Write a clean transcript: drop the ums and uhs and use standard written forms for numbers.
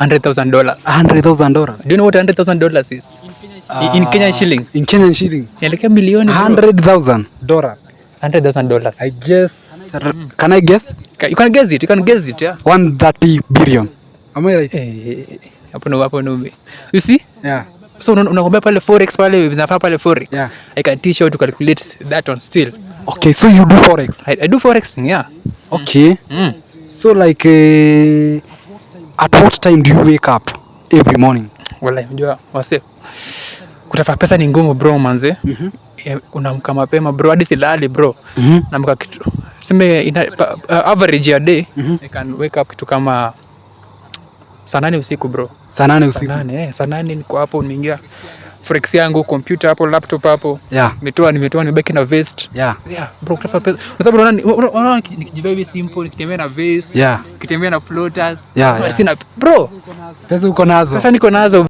$100,000. $100,000. Do you know what $100,000 is? In Kenyan shillings. In Kenyan shilling. Like a million. $100,000. $100,000. I guess. Can I guess? You can guess it. You can guess it. Yeah. 130 billion. Am I right? Hapo no. You see? Yeah. So unakwambia pale forex pale zinafaa pale forex. Yeah. I can teach you how to calculate that one still. Okay, so you do forex? I do forex, yeah. Okay. So like at what time do you wake up every morning? Wallahi unajua wase kutafuta pesa ni ngumu bro manze. Unaamka mapema bro hadi silali bro. Naamka kitu. Sema average ya day I can wake up kitu kama saa 8 usiku bro. Saa 8 usiku. Saa 8 niko hapo nimeingia forex yangu, computer hapo, laptop hapo. Yeah. Nimetoa nimebaki na vest. Yeah. Yeah, bro kutafuta pesa. Kwa sababu unaona nikijivaa hivi simple, nikitembea na vest, yeah, nikitembea na floaters. Yeah, Sina bro. Pesa uko nazo. Sasa niko nazo.